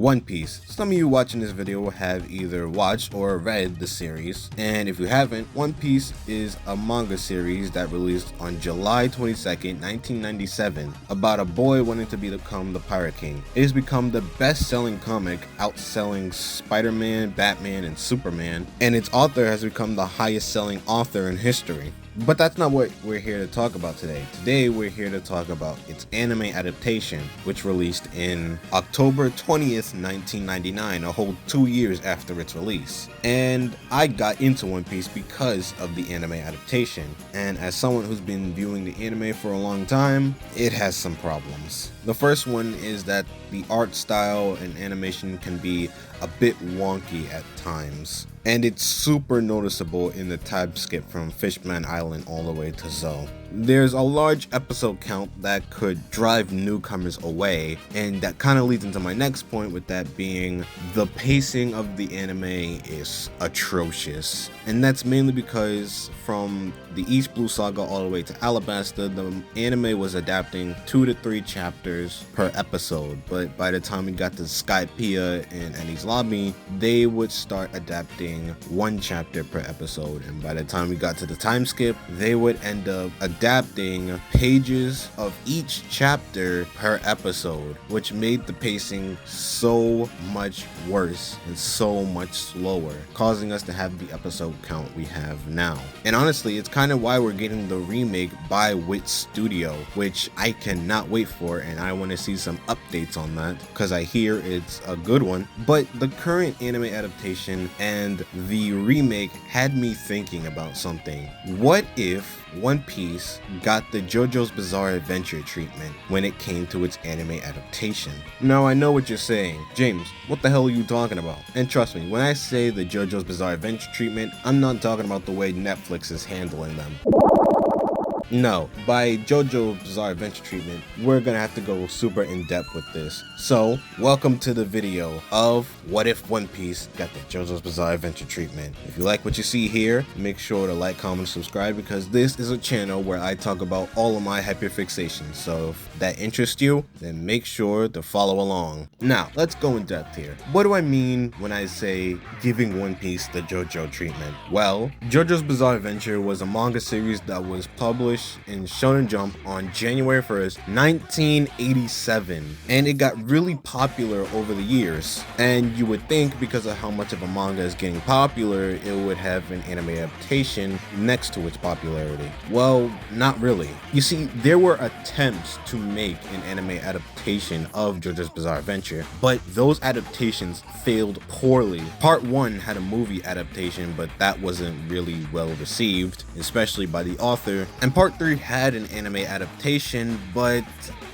One Piece. Some of you watching this video have either watched or read the series, and if you haven't, One Piece is a manga series that released on July 22nd, 1997, about a boy wanting to become the Pirate King. It has become the best-selling comic, outselling Spider-Man, Batman, and Superman, and its author has become the highest-selling author in history. But that's not what we're here to talk about today. Today we're here to talk about its anime adaptation, which released in October 20th, 1999, a whole 2 years after its release. And I got into One Piece because of the anime adaptation. And as someone who's been viewing the anime for a long time, it has some problems. The first one is that the art style and animation can be a bit wonky at times. And it's super noticeable in the time skip from Fishman Island all the way to Zou. There's a large episode count that could drive newcomers away, and that kind of leads into my next point, with that being the pacing of the anime is atrocious. And that's mainly because from the East Blue Saga all the way to Alabasta, the anime was adapting 2 to 3 chapters per episode, but by the time we got to Skypiea and Enies Lobby, they would start adapting 1 chapter per episode, and by the time we got to the time skip, they would end up adapting pages of each chapter per episode, which made the pacing so much worse and so much slower, causing us to have the episode count we have now. And honestly, it's kind of why we're getting the remake by Wit Studio, which I cannot wait for, and I want to see some updates on that because I hear it's a good one. But the current anime adaptation and the remake had me thinking about something. What if One Piece got the Jojo's Bizarre Adventure treatment when it came to its anime adaptation? Now, I know what you're saying. James, what the hell are you talking about? And trust me, when I say the Jojo's Bizarre Adventure treatment, I'm not talking about the way Netflix is handling them. No, by JoJo's Bizarre Adventure treatment, we're gonna have to go super in depth with this. So, welcome to the video of what if One Piece got the JoJo's Bizarre Adventure treatment. If you like what you see here, make sure to like, comment, subscribe, because this is a channel where I talk about all of my hyperfixations. So if that interests you, then make sure to follow along. Now, let's go in depth here. What do I mean when I say giving One Piece the JoJo treatment? Well, JoJo's Bizarre Adventure was a manga series that was published in Shonen Jump on January 1st, 1987, and it got really popular over the years. And you would think because of how much of a manga is getting popular, it would have an anime adaptation next to its popularity. Well, not really. You see, there were attempts to make an anime adaptation of JoJo's Bizarre Adventure, but those adaptations failed poorly. Part 1 had a movie adaptation, but that wasn't really well received, especially by the author, and Part 3 had an anime adaptation, but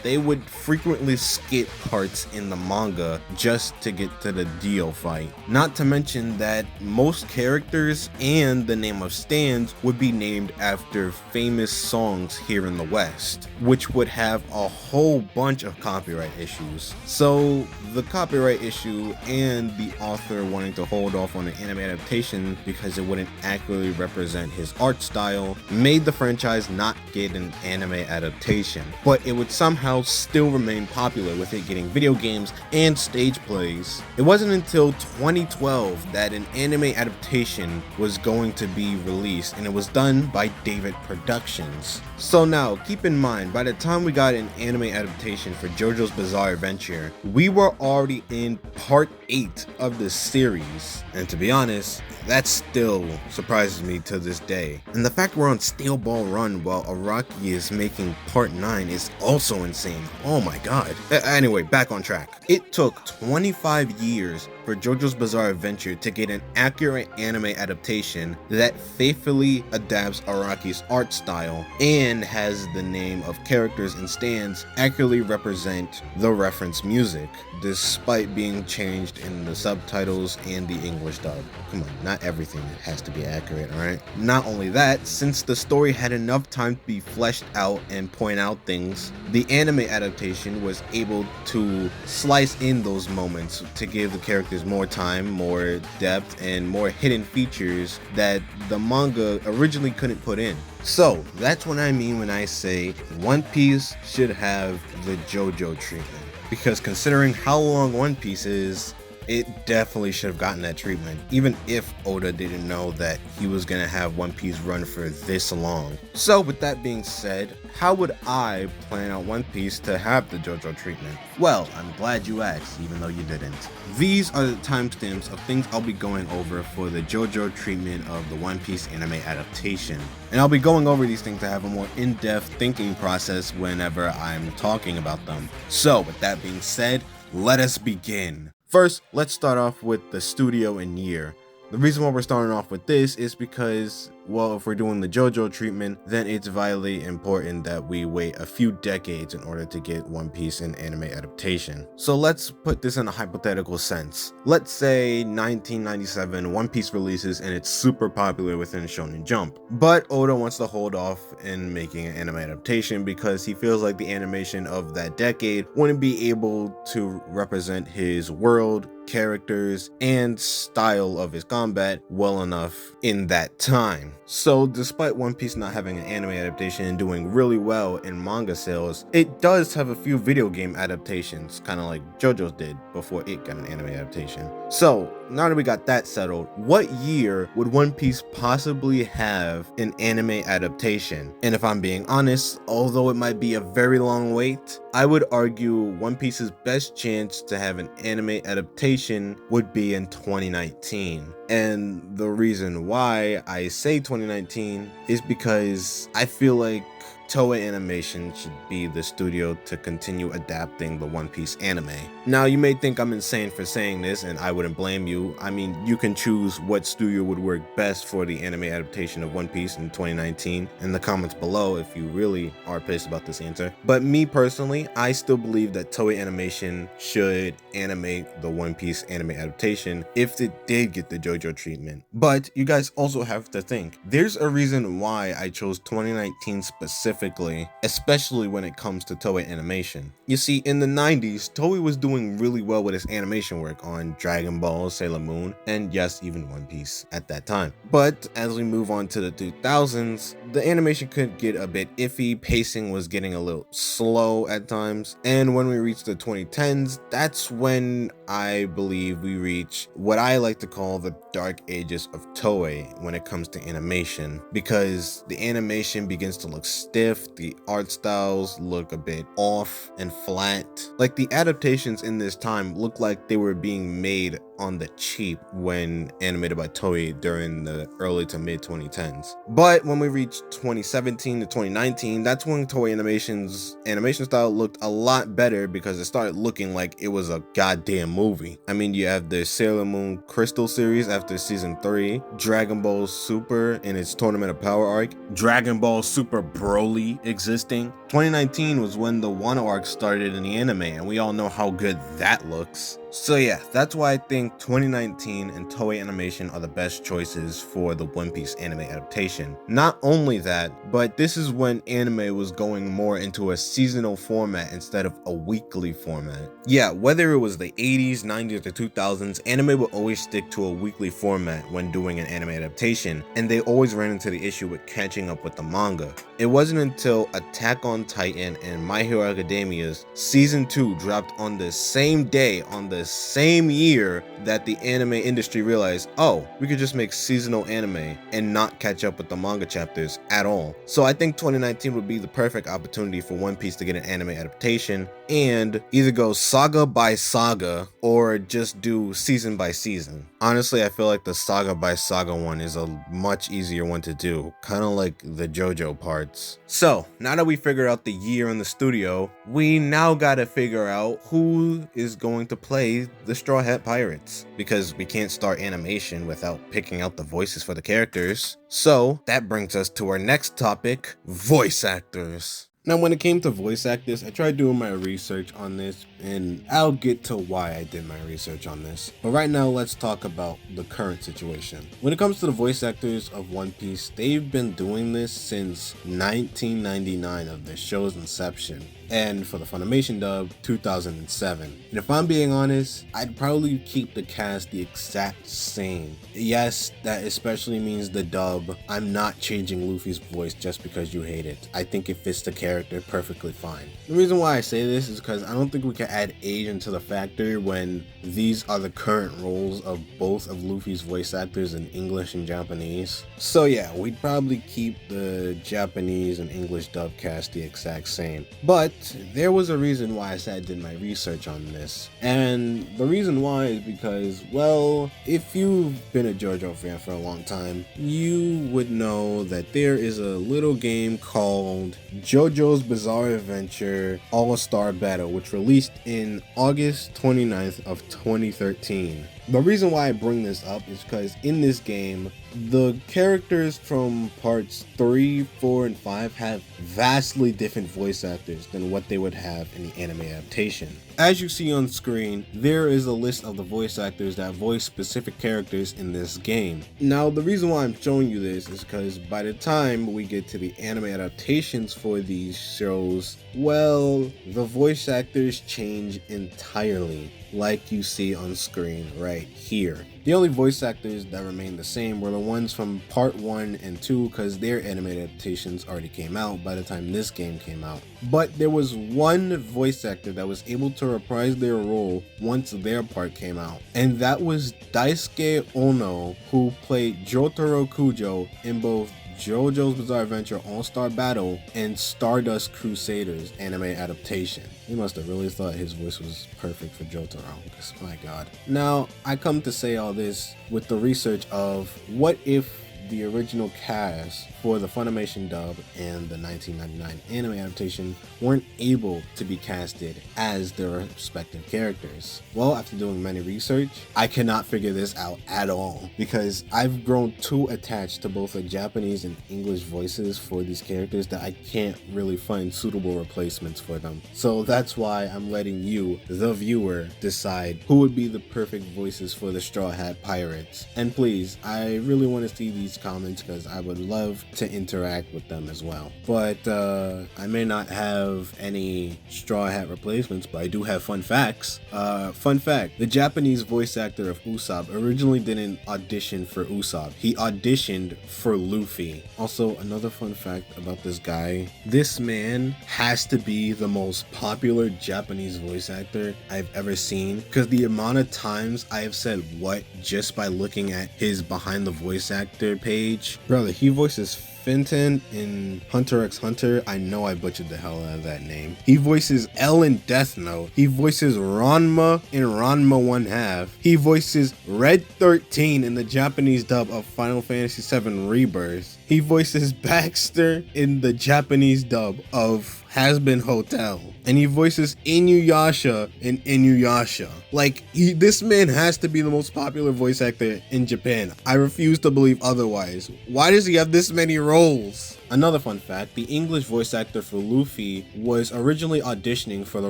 they would frequently skip parts in the manga just to get to the Dio fight. Not to mention that most characters and the name of stands would be named after famous songs here in the West, which would have a whole bunch of copyright issues. So the copyright issue and the author wanting to hold off on an anime adaptation because it wouldn't accurately represent his art style made the franchise not get an anime adaptation, but it would somehow still remain popular, with it getting video games and stage plays. It wasn't until 2012 that an anime adaptation was going to be released, and it was done by David Productions. So now, keep in mind, by the time we got an anime adaptation for JoJo's Bizarre Adventure, we were already in part 8 of the series, and to be honest, that still surprises me to this day. And the fact we're on Steel Ball Run while Araki is making part 9 is also insane. Oh my god. Anyway, back on track. It took 25 years for JoJo's Bizarre Adventure to get an accurate anime adaptation that faithfully adapts Araki's art style and has the name of characters and stands accurately represent the reference music, despite being changed in the subtitles and the English dub. Come on, not everything has to be accurate, alright? Not only that, since the story had enough time to be fleshed out and point out things, the anime adaptation was able to slice in those moments to give the characters more time, more depth, and more hidden features that the manga originally couldn't put in. So that's what I mean when I say One Piece should have the JoJo treatment. because considering how long One Piece is, it definitely should have gotten that treatment, even if Oda didn't know that he was gonna have One Piece run for this long. So with that being said, how would I plan out One Piece to have the Jojo treatment? Well, I'm glad you asked, even though you didn't. These are the timestamps of things I'll be going over for the Jojo treatment of the One Piece anime adaptation. And I'll be going over these things to have a more in-depth thinking process whenever I'm talking about them. So with that being said, let us begin. First, let's start off with the studio and year. The reason why we're starting off with this is because, well, if we're doing the Jojo treatment, then it's vitally important that we wait a few decades in order to get One Piece in anime adaptation. So let's put this in a hypothetical sense. Let's say 1997, One Piece releases and it's super popular within Shonen Jump. But Oda wants to hold off in making an anime adaptation because he feels like the animation of that decade wouldn't be able to represent his world, characters, and style of his combat well enough in that time. So despite One Piece not having an anime adaptation and doing really well in manga sales, it does have a few video game adaptations, kind of like Jojo's did before it got an anime adaptation. So now that we got that settled, what year would One Piece possibly have an anime adaptation? And if I'm being honest, although it might be a very long wait, I would argue One Piece's best chance to have an anime adaptation would be in 2019. And the reason why I say 2019 is because I feel like Toei Animation should be the studio to continue adapting the One Piece anime. Now, you may think I'm insane for saying this, and I wouldn't blame you. I mean, you can choose what studio would work best for the anime adaptation of One Piece in 2019 in the comments below if you really are pissed about this answer. But me personally, I still believe that Toei Animation should animate the One Piece anime adaptation if it did get the Jojo treatment. But you guys also have to think, there's a reason why I chose 2019 specifically, especially when it comes to Toei Animation. You see, in the 90s, Toei was doing really well with its animation work on Dragon Ball, Sailor Moon, and yes, even One Piece at that time. But as we move on to the 2000s, the animation could get a bit iffy, pacing was getting a little slow at times, and when we reach the 2010s, that's when I believe we reach what I like to call the dark ages of Toei when it comes to animation, because the animation begins to look stiff, the art styles look a bit off and flat. Like, the adaptations in this time look like they were being made on the cheap when animated by Toei during the early to mid 2010s. But when we reach 2017 to 2019, that's when Toei Animation's animation style looked a lot better because it started looking like it was a goddamn movie. I mean, you have the Sailor Moon Crystal series after season 3, Dragon Ball Super in its Tournament of Power arc, Dragon Ball Super Broly existing. 2019 was when the Wano arc started in the anime, and we all know how good that looks. So yeah, that's why I think 2019 and Toei Animation are the best choices for the One Piece anime adaptation. Not only that, but this is when anime was going more into a seasonal format instead of a weekly format. Yeah, whether it was the 80s, 90s, or 2000s, anime would always stick to a weekly format when doing an anime adaptation, and they always ran into the issue with catching up with the manga. It wasn't until Attack on Titan and My Hero Academia's Season 2 dropped on the same day, on the same year, that the anime industry realized, oh, we could just make seasonal anime and not catch up with the manga chapters at all. So I think 2019 would be the perfect opportunity for One Piece to get an anime adaptation and either go saga by saga or just do season by season. Honestly, I feel like the saga by saga one is a much easier one to do, kind of like the Jojo parts. So now that we figured out the year in the studio, we now gotta figure out who is going to play the Straw Hat Pirates, because we can't start animation without picking out the voices for the characters. So that brings us to our next topic, voice actors. Now, when it came to voice actors, I tried doing my research on this, and I'll get to why I did my research on this. But right now, let's talk about the current situation. When it comes to the voice actors of One Piece, they've been doing this since 1999 of the show's inception. and for the Funimation dub, 2007. And if I'm being honest, I'd probably keep the cast the exact same. Yes, that especially means the dub. I'm not changing Luffy's voice just because you hate it. I think it fits the character perfectly fine. The reason why I say this is because I don't think we can add age into the factor when these are the current roles of both of Luffy's voice actors in English and Japanese. So yeah, we'd probably keep the Japanese and English dub cast the exact same. But there was a reason why I said I did my research on this. And the reason why is because, well, if you've been a Jojo fan for a long time, you would know that there is a little game called Jojo's Bizzare Adventure All-Star Battle, which released in August 29th of 2013. The reason why I bring this up is because in this game, the characters from parts 3, 4, and 5 have vastly different voice actors than what they would have in the anime adaptation. As you see on screen, there is a list of the voice actors that voice specific characters in this game. Now, the reason why I'm showing you this is because by the time we get to the anime adaptations for these shows, well, the voice actors change entirely, like you see on screen right here. The only voice actors that remained the same were the ones from part 1 and 2 because their anime adaptations already came out by the time this game came out. But there was one voice actor that was able to reprise their role once their part came out, and that was Daisuke Ono, who played Jotaro Kujo in both JoJo's Bizarre Adventure All-Star Battle and Stardust Crusaders anime adaptation. He must have really thought his voice was perfect for Jotaro, because my god. Now, I come to say all this with the research of what if the original cast for the Funimation dub and the 1999 anime adaptation weren't able to be casted as their respective characters. Well, after doing many research, I cannot figure this out at all because I've grown too attached to both the Japanese and English voices for these characters that I can't really find suitable replacements for them. So that's why I'm letting you, the viewer, decide who would be the perfect voices for the Straw Hat Pirates. And please, I really want to see these comments because I would love to interact with them as well. But I may not have any Straw Hat replacements, but I do have fun facts. Fun fact, the Japanese voice actor of Usopp originally didn't audition for Usopp. He auditioned for Luffy. Also, another fun fact about this guy, this man has to be the most popular Japanese voice actor I've ever seen because the amount of times I have said what just by looking at his behind the voice actor page. Brother, he voices Fenton in Hunter x Hunter. I know I butchered the hell out of that name. He voices L in Death Note. He voices Ranma in Ranma 1/2. He voices Red 13 in the Japanese dub of Final Fantasy VII Rebirth. He voices Baxter in the Japanese dub of Has-Been Hotel. And he voices Inuyasha in Inuyasha. Like, this man has to be the most popular voice actor in Japan. I refuse to believe otherwise. Why does he have this many roles? Another fun fact, the English voice actor for Luffy was originally auditioning for the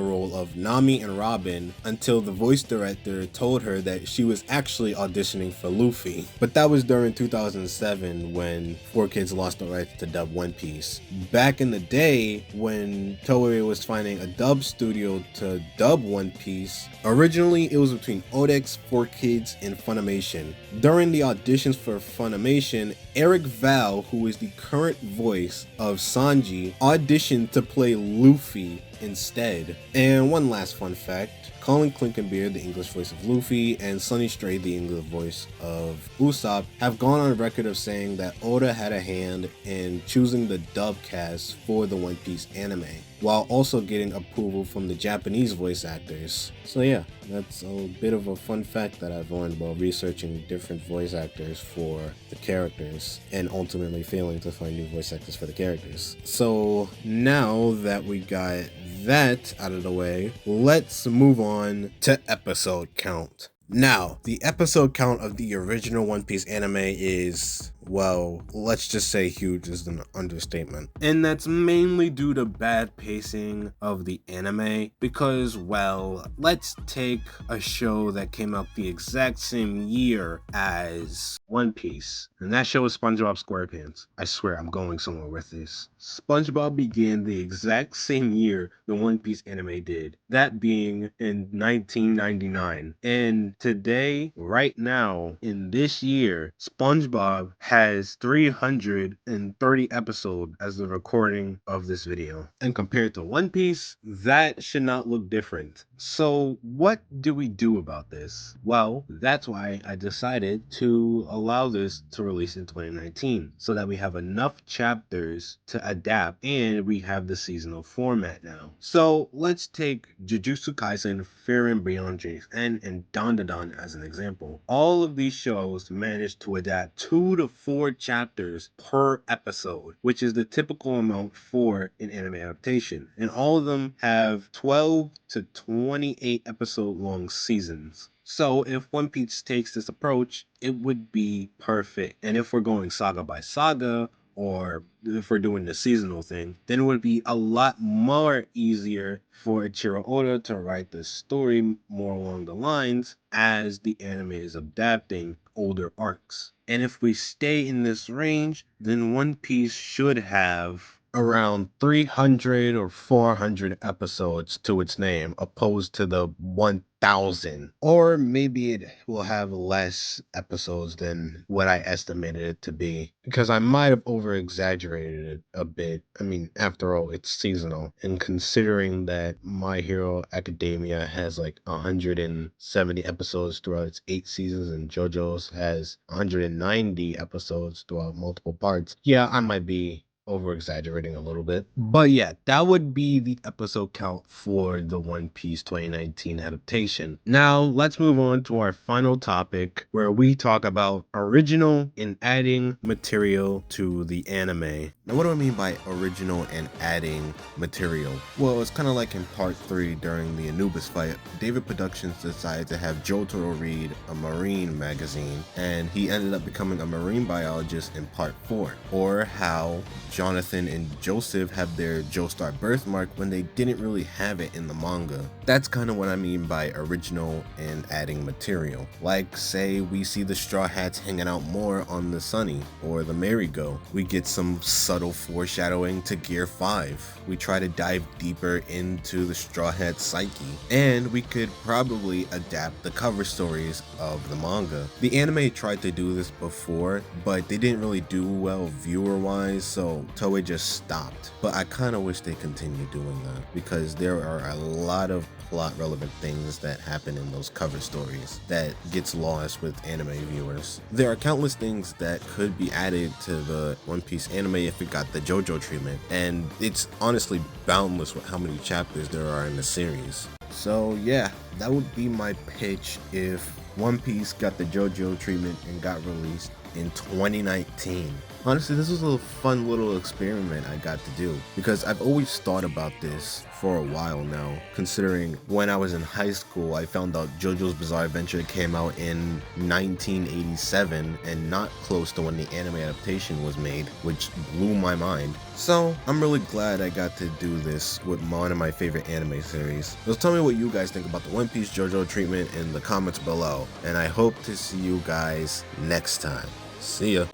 role of Nami and Robin until the voice director told her that she was actually auditioning for Luffy. But that was during 2007 when 4Kids lost the rights to dub One Piece. Back in the day when Toei was finding a dub studio to dub One Piece, originally it was between Odex, 4Kids, and Funimation. During the auditions for Funimation, Eric Val, who is the current voice of Sanji, auditioned to play Luffy instead. And one last fun fact, Colin Clinkenbeard, the English voice of Luffy, and Sonny Strait, the English voice of Usopp, have gone on record of saying that Oda had a hand in choosing the dub cast for the One Piece anime, while also getting approval from the Japanese voice actors. So yeah, that's a bit of a fun fact that I've learned while researching different voice actors for the characters and ultimately failing to find new voice actors for the characters. So now that we got that out of the way, let's move on to episode count. Now, the episode count of the original One Piece anime is well, let's just say huge is an understatement. And that's mainly due to bad pacing of the anime because, well, let's take a show that came out the exact same year as One Piece, and that show is SpongeBob SquarePants. I swear I'm going somewhere with this. SpongeBob began the exact same year the One Piece anime did, that being in 1999. And today, right now, in this year, SpongeBob has 330 episodes as the recording of this video. And compared to One Piece, that should not look different. So what do we do about this? Well, that's why I decided to allow this to release in 2019 so that we have enough chapters to adapt and we have the seasonal format now. So let's take Jujutsu Kaisen, Fear and Beyond James and Dandadan as an example. All of these shows managed to adapt 2 to 4 chapters per episode, which is the typical amount for an anime adaptation. And all of them have 12 to 28 episode long seasons. So if One Piece takes this approach, it would be perfect. And if we're going saga by saga, or if we're doing the seasonal thing, then it would be a lot more easier for Ichiro Oda to write the story more along the lines as the anime is adapting older arcs. And if we stay in this range, then One Piece should have around 300 or 400 episodes to its name, opposed to the 1,000. Or maybe it will have less episodes than what I estimated it to be, because I might have over exaggerated it a bit. I mean, after all, it's seasonal. And considering that My Hero Academia has like 170 episodes throughout its 8 seasons and JoJo's has 190 episodes throughout multiple parts, yeah, I might be over exaggerating a little bit. But yeah, that would be the episode count for the One Piece 2019 adaptation. Now let's move on to our final topic, where we talk about original and adding material to the anime. Now what do I mean by original and adding material? Well, it's kind of like in part 3 during the Anubis fight, David Productions decided to have Jojo read a marine magazine, and he ended up becoming a marine biologist in part 4. Or how Jonathan and Joseph have their Joestar birthmark when they didn't really have it in the manga. That's kind of what I mean by original and adding material. Like, say we see the Straw Hats hanging out more on the Sunny or the Merry-Go. We get some subtle foreshadowing to Gear 5. We try to dive deeper into the Straw Hat psyche. And we could probably adapt the cover stories of the manga. The anime tried to do this before, but they didn't really do well viewer-wise, so Toei just stopped. But I kind of wish they continued doing that, because there are a lot of plot relevant things that happen in those cover stories that gets lost with anime viewers. There are countless things that could be added to the One Piece anime if it got the JoJo treatment, and it's honestly boundless with how many chapters there are in the series. So yeah, that would be my pitch if One Piece got the JoJo treatment and got released in 2019. Honestly, this was a fun little experiment I got to do, because I've always thought about this for a while now, considering when I was in high school I found out JoJo's Bizarre Adventure came out in 1987 and not close to when the anime adaptation was made, which blew my mind. So I'm really glad I got to do this with one of my favorite anime series. So tell me what you guys think about the One Piece JoJo treatment in the comments below, and I hope to see you guys next time. See ya.